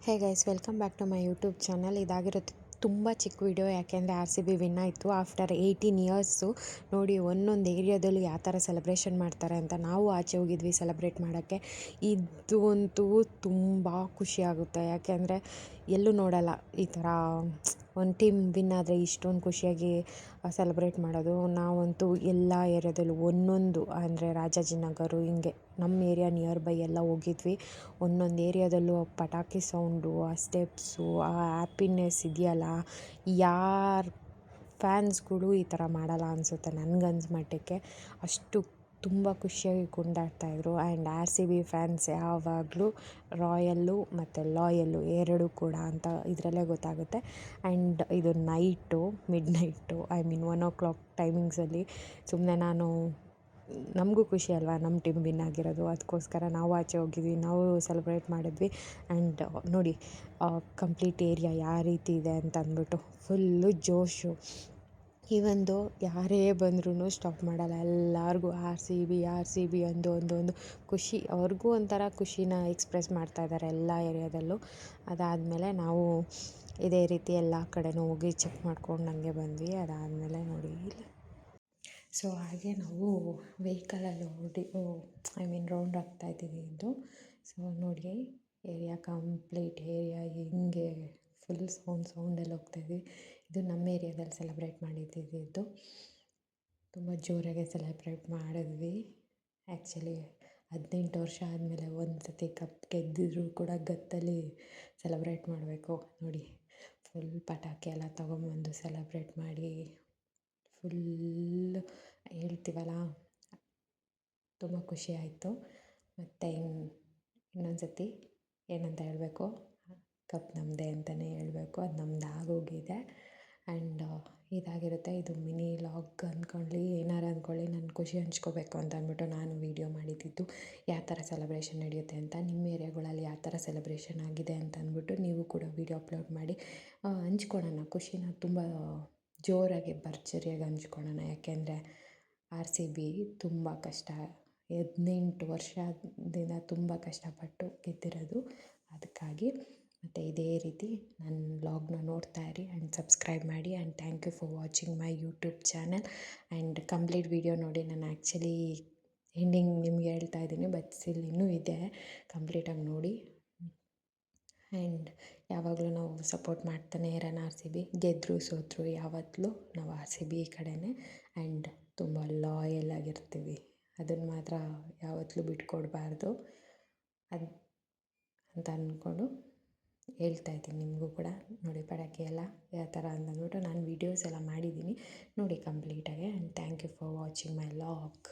Hey guys, welcome back to my YouTube channel. ಇದಾಗಿರುತ್ತೆ ತುಂಬ ಚಿಕ್ಕ ವಿಡಿಯೋ, ಯಾಕೆಂದರೆ RCB ವಿನ್ ಆಯಿತು ಆಫ್ಟರ್ 18 ಇಯರ್ಸು. ನೋಡಿ, ಒಂದೊಂದು ಏರಿಯಾದಲ್ಲೂ ಯಾವ ಥರ ಸೆಲೆಬ್ರೇಷನ್ ಮಾಡ್ತಾರೆ ಅಂತ. ನಾವು ಆಚೆ ಹೋಗಿದ್ವಿ ಸೆಲೆಬ್ರೇಟ್ ಮಾಡೋಕ್ಕೆ. ಇದು ಅಂತೂ ತುಂಬ ಖುಷಿಯಾಗುತ್ತೆ, ಯಾಕೆಂದರೆ ಎಲ್ಲೂ ನೋಡಲ್ಲ ಈ ಥರ ಒಂದು ಟೀಮ್ ವಿನ್ ಆದರೆ ಇಷ್ಟೊಂದು ಖುಷಿಯಾಗಿ ಸೆಲೆಬ್ರೇಟ್ ಮಾಡೋದು. ನಾವಂತೂ ಎಲ್ಲ ಏರಿಯಾದಲ್ಲೂ ಒಂದೊಂದು, ಅಂದರೆ ರಾಜಾಜಿನಗರ ಹಿಂಗೆ ನಮ್ಮ ಏರಿಯಾ ನಿಯರ್ ಬೈ ಎಲ್ಲ ಹೋಗಿದ್ವಿ. ಒಂದೊಂದು ಏರಿಯಾದಲ್ಲೂ ಪಟಾಕಿ ಸೌಂಡು, ಆ ಸ್ಟೆಪ್ಸು, ಆ ಹ್ಯಾಪಿನೆಸ್ ಇದೆಯಲ್ಲ, ಯಾರ ಫ್ಯಾನ್ಸ್ಗಳು ಈ ಥರ ಮಾಡಲ್ಲ ಅನಿಸುತ್ತೆ ನನಗನ್ಸೋ ಮಟ್ಟಕ್ಕೆ. ಅಷ್ಟು ತುಂಬ ಖುಷಿಯಾಗಿ ಕೊಂಡಾಡ್ತಾಯಿದ್ರು. ಆ್ಯಂಡ್ RCB ಫ್ಯಾನ್ಸ್ ಯಾವಾಗಲೂ ರಾಯಲ್ಲು ಮತ್ತು ಲಾಯಲ್ಲು ಎರಡೂ ಕೂಡ ಅಂತ ಇದರಲ್ಲೇ ಗೊತ್ತಾಗುತ್ತೆ. ಆ್ಯಂಡ್ ಇದು ಮಿಡ್ ನೈಟು, 1 o'clock ಟೈಮಿಂಗ್ಸಲ್ಲಿ ಸುಮ್ಮನೆ ನಮಗೂ ಖುಷಿ ಅಲ್ವಾ ನಮ್ಮ ಟೀಮ್ ವಿನ್ ಆಗಿರೋದು. ಅದಕ್ಕೋಸ್ಕರ ನಾವು ಆಚೆ ಹೋಗಿದ್ವಿ, ನಾವು ಸೆಲೆಬ್ರೇಟ್ ಮಾಡಿದ್ವಿ. ಆ್ಯಂಡ್ ನೋಡಿ ಕಂಪ್ಲೀಟ್ ಏರಿಯಾ ಯಾವ ರೀತಿ ಇದೆ ಅಂತ ಅಂದ್ಬಿಟ್ಟು ಫುಲ್ಲು ಜೋಶು. ಈವೊಂದು ಯಾರೇ ಬಂದ್ರೂ ಸ್ಟಾಪ್ ಮಾಡಲ್ಲ, ಎಲ್ಲರಿಗೂ RCB ಒಂದು ಖುಷಿ. ಅವ್ರಿಗೂ ಒಂಥರ ಖುಷಿನ ಎಕ್ಸ್ಪ್ರೆಸ್ ಮಾಡ್ತಾಯಿದ್ದಾರೆ ಎಲ್ಲ ಏರಿಯಾದಲ್ಲೂ. ಅದಾದಮೇಲೆ ನಾವು ಇದೇ ರೀತಿ ಎಲ್ಲ ಕಡೆನೂ ಹೋಗಿ ಚೆಕ್ ಮಾಡ್ಕೊಂಡು ಹಂಗೆ ಬಂದ್ವಿ. ಅದಾದಮೇಲೆ ನೋಡಿ ಸೊ ಹಾಗೆ ನಾವು ವೆಹಿಕಲಲ್ಲಿ ರೌಂಡ್ ಆಗ್ತಾಯಿದ್ದೀವಿ ಇದು. ಸೊ ನೋಡಿ, ಏರಿಯಾ ಕಂಪ್ಲೀಟ್ ಏರಿಯಾ ಹಿಂಗೆ ಫುಲ್ ಸೌಂಡಲ್ಲಿ ಹೋಗ್ತಾಯಿದ್ವಿ. ಇದು ನಮ್ಮ ಏರಿಯಾದಲ್ಲಿ ಸೆಲೆಬ್ರೇಟ್ ಮಾಡಿದ್ದಿದ್ದು. ತುಂಬ ಜೋರಾಗೆ ಸೆಲೆಬ್ರೇಟ್ ಮಾಡಿದ್ವಿ. ಆ್ಯಕ್ಚುಲಿ 18 ವರ್ಷ ಆದಮೇಲೆ ಒಂದು ಸತಿ ಕಪ್ ಗೆದ್ದಿದ್ರು ಕೂಡ ಗತ್ತಲ್ಲಿ ಸೆಲೆಬ್ರೇಟ್ ಮಾಡಬೇಕು. ನೋಡಿ, ಫುಲ್ ಪಟಾಕಿ ಎಲ್ಲ ತೊಗೊಂಬಂದು ಸೆಲೆಬ್ರೇಟ್ ಮಾಡಿ ಫುಲ್ ಹೇಳ್ತೀವಲ್ಲ, ತುಂಬ ಖುಷಿ ಆಯಿತು. ಮತ್ತು ಇನ್ನೊಂದು ಸತಿ ಏನಂತ ಹೇಳಬೇಕು, ಕಪ್ ನಮ್ಮದೇ ಅಂತಲೇ ಹೇಳಬೇಕು. ಅದು ನಮ್ದು ಆಗೋಗಿದೆ. ಆ್ಯಂಡ್ ಇದಾಗಿರುತ್ತೆ. ಇದು ಮಿನಿ ಲಾಗ್ ಅಂದ್ಕೊಳ್ಳಿ, ಏನಾರು ಅಂದ್ಕೊಳ್ಳಿ, ನನ್ನ ಖುಷಿ ಹಂಚ್ಕೋಬೇಕು ಅಂತ ಅಂದ್ಬಿಟ್ಟು ನಾನು ವೀಡಿಯೋ ಮಾಡಿದ್ದಿದ್ದು. ಯಾವ ಥರ ಸೆಲೆಬ್ರೇಷನ್ ನಡೆಯುತ್ತೆ ಅಂತ, ನಿಮ್ಮ ಏರಿಯಾಗಳಲ್ಲಿ ಯಾವ ಥರ ಸೆಲೆಬ್ರೇಷನ್ ಆಗಿದೆ ಅಂತ ಅಂದ್ಬಿಟ್ಟು ನೀವು ಕೂಡ ವೀಡಿಯೋ ಅಪ್ಲೋಡ್ ಮಾಡಿ ಹಂಚ್ಕೊಳ್ಳೋಣ. ಖುಷಿನ ತುಂಬ ಜೋರಾಗಿ ಭರ್ಜರಿಯಾಗಿ ಹಂಚ್ಕೊಳ್ಳೋಣ. ಯಾಕೆಂದರೆ RCB ತುಂಬ ಕಷ್ಟ, 18 ವರ್ಷದಿಂದ ತುಂಬ ಕಷ್ಟಪಟ್ಟು ಗೆದ್ದಿರೋದು. ಅದಕ್ಕಾಗಿ ಮತ್ತು ಇದೇ ರೀತಿ ನನ್ನ ವ್ಲಾಗ್ನ ನೋಡ್ತಾ ಇರಿ ಆ್ಯಂಡ್ ಸಬ್ಸ್ಕ್ರೈಬ್ ಮಾಡಿ. And thank you for watching my YouTube channel. And complete video ನೋಡಿ. ನಾನು ಆ್ಯಕ್ಚುಲಿ ಎಂಡಿಂಗ್ ನಿಮ್ಗೆ ಹೇಳ್ತಾ ಇದ್ದೀನಿ, ಬಟ್ ಸ್ಟಿಲ್ ಇನ್ನೂ ಇದೆ, ಕಂಪ್ಲೀಟಾಗಿ ನೋಡಿ. ಆ್ಯಂಡ್ ಯಾವಾಗಲೂ ನಾವು ಸಪೋರ್ಟ್ ಮಾಡ್ತಾನೆ ಇರೋಣ. RCB ಗೆದ್ದರು ಸೋತರು ಯಾವತ್ತೂ ನಾವು RCB ಕಡೆನೇ. ಆ್ಯಂಡ್ ತುಂಬ ಲಾಯಲ್ ಆಗಿರ್ತೀವಿ, ಅದನ್ನು ಮಾತ್ರ ಯಾವತ್ತೂ ಬಿಟ್ಕೊಡ್ಬಾರ್ದು ಅಂತ ಅಂದ್ಕೊಂಡು ಹೇಳ್ತಾ ಇದ್ದೀನಿ ನಿಮಗೂ ಕೂಡ. ನೋಡಿ, ಪಟಾಕಿ ಎಲ್ಲ ಯಾವ ಥರ ಅಂತಂದ್ಬಿಟ್ಟು ನಾನು ವೀಡಿಯೋಸ್ ಎಲ್ಲ ಮಾಡಿದ್ದೀನಿ, ನೋಡಿ ಕಂಪ್ಲೀಟಾಗಿ. And thank you for watching my vlog.